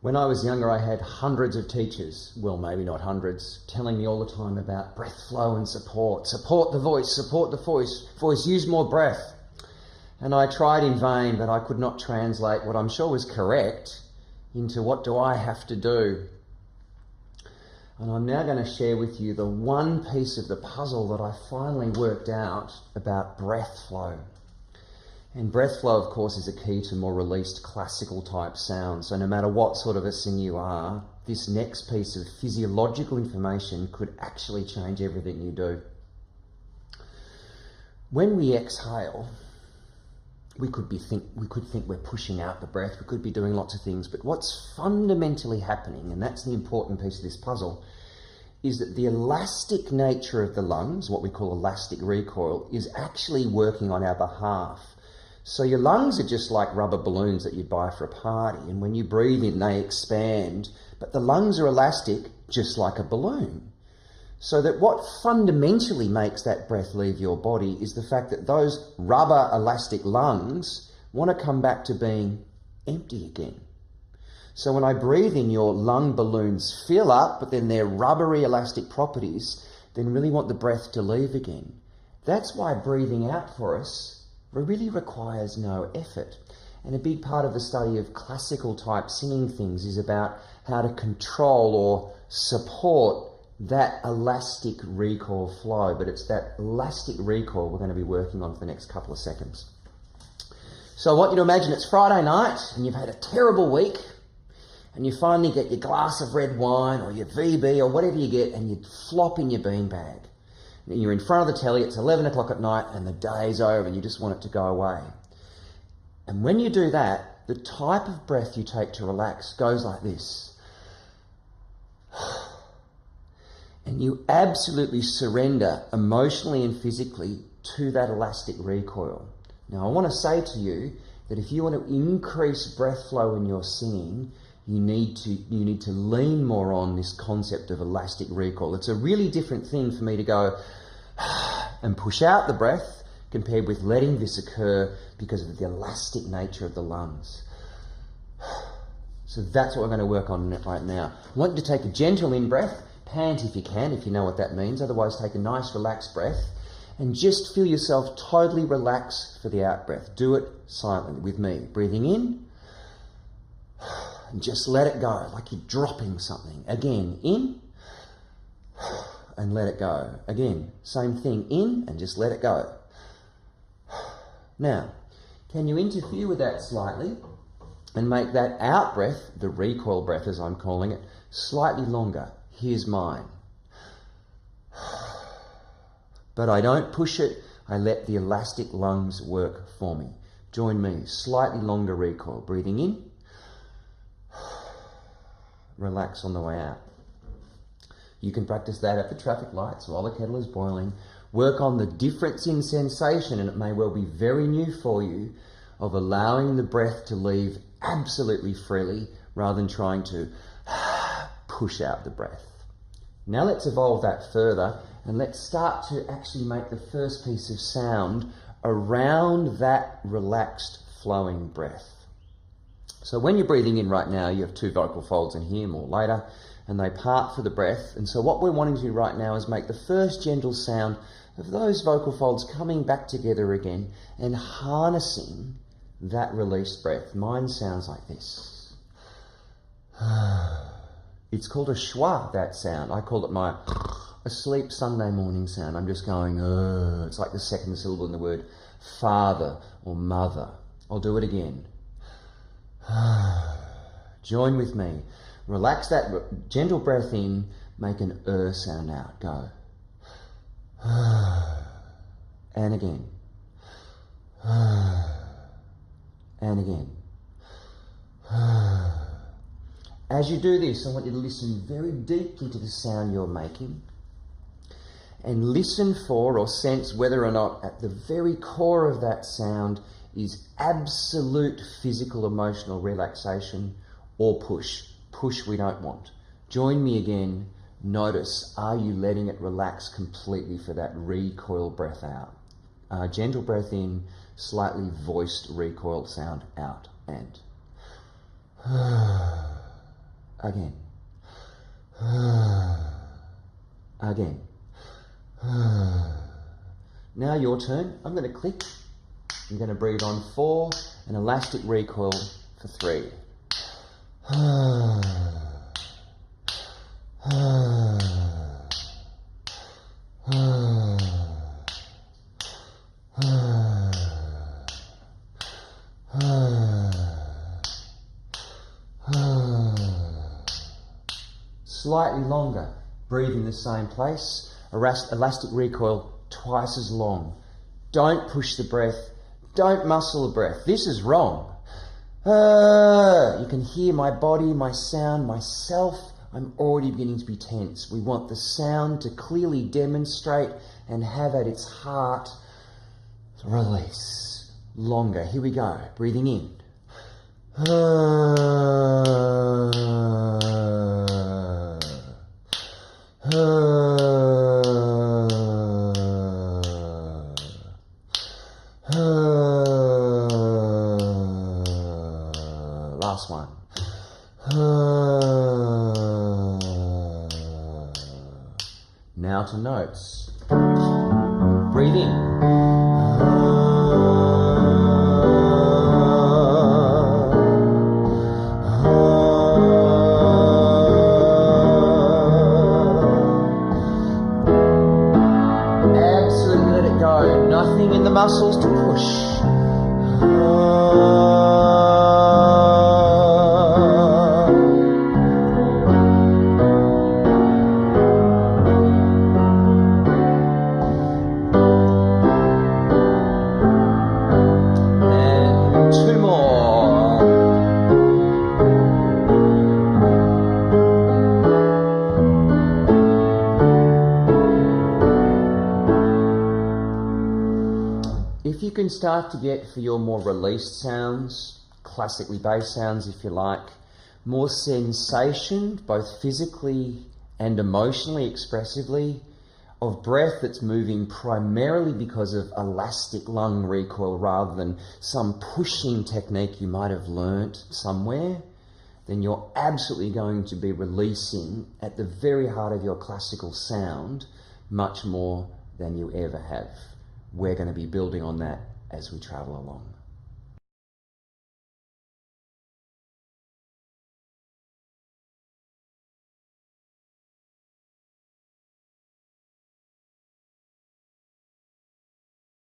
When I was younger, I had hundreds of teachers, well, maybe not hundreds, telling me all the time about breath flow and support. Support the voice, use more breath. And I tried in vain, but I could not translate what I'm sure was correct into what do I have to do. And I'm now going to share with you the one piece of the puzzle that I finally worked out about breath flow. And breath flow, of course, is a key to more released classical type sounds. So no matter what sort of a singer you are, this next piece of physiological information could actually change everything you do. When we exhale, we could think we're pushing out the breath, we could be doing lots of things, but what's fundamentally happening, and that's the important piece of this puzzle, is that the elastic nature of the lungs, what we call elastic recoil, is actually working on our behalf. So your lungs are just like rubber balloons that you buy for a party, and when you breathe in, they expand, but the lungs are elastic just like a balloon. So that what fundamentally makes that breath leave your body is the fact that those rubber elastic lungs want to come back to being empty again. So when I breathe in, your lung balloons fill up, but then their rubbery elastic properties then really want the breath to leave again. That's why breathing out for us really requires no effort. And a big part of the study of classical type singing things is about how to control or support that elastic recoil flow. But it's that elastic recoil we're going to be working on for the next couple of seconds. So I want you to imagine it's Friday night and you've had a terrible week, and you finally get your glass of red wine or your VB or whatever you get, and you flop in your beanbag. And you're in front of the telly, it's 11 o'clock at night and the day's over and you just want it to go away. And when you do that, the type of breath you take to relax goes like this. And you absolutely surrender emotionally and physically to that elastic recoil. Now I want to say to you that if you want to increase breath flow in your singing, you need to lean more on this concept of elastic recoil. It's a really different thing for me to go and push out the breath compared with letting this occur because of the elastic nature of the lungs. So that's what we're going to work on right now. I want you to take a gentle in-breath, pant if you can, if you know what that means. Otherwise, take a nice relaxed breath and just feel yourself totally relax for the out-breath. Do it silently with me. Breathing in. And just let it go, like you're dropping something. Again, in, and let it go. Again, same thing, in, and just let it go. Now, can you interfere with that slightly and make that out breath, the recoil breath as I'm calling it, slightly longer? Here's mine. But I don't push it, I let the elastic lungs work for me. Join me, slightly longer recoil. Breathing in. Relax on the way out. You can practice that at the traffic lights while the kettle is boiling. Work on the difference in sensation, and it may well be very new for you, of allowing the breath to leave absolutely freely rather than trying to push out the breath. Now let's evolve that further and let's start to actually make the first piece of sound around that relaxed flowing breath. So when you're breathing in right now, you have two vocal folds in here, more later, and they part for the breath. And so what we're wanting to do right now is make the first gentle sound of those vocal folds coming back together again and harnessing that released breath. Mine sounds like this. It's called a schwa, that sound. I call it my asleep Sunday morning sound. I'm just going, it's like the second syllable in the word father or mother. I'll do it again. Join with me. Relax that gentle breath in, make an sound out. Go. And again. And again. As you do this, I want you to listen very deeply to the sound you're making and listen for or sense whether or not at the very core of that sound is absolute physical, emotional relaxation or push. Push we don't want. Join me again. Notice, are you letting it relax completely for that recoil breath out? Gentle breath in, slightly voiced recoil sound out. And Again. Again. Now your turn. I'm going to click. I'm going to breathe on 4, an elastic recoil for 3. Slightly longer. Breathe in the same place. Elastic recoil twice as long. Don't push the breath. Don't muscle the breath. This is wrong. You can hear my body, my sound, myself. I'm already beginning to be tense. We want the sound to clearly demonstrate and have at its heart release. Longer. Here we go. Breathing in. Last one. Now to notes. Breathe in. Absolutely let it go. Nothing in the muscles to push. If you can start to get, for your more released sounds, classically bass sounds if you like, more sensation, both physically and emotionally, expressively, of breath that's moving primarily because of elastic lung recoil rather than some pushing technique you might have learnt somewhere, then you're absolutely going to be releasing at the very heart of your classical sound much more than you ever have. We're going to be building on that as we travel along.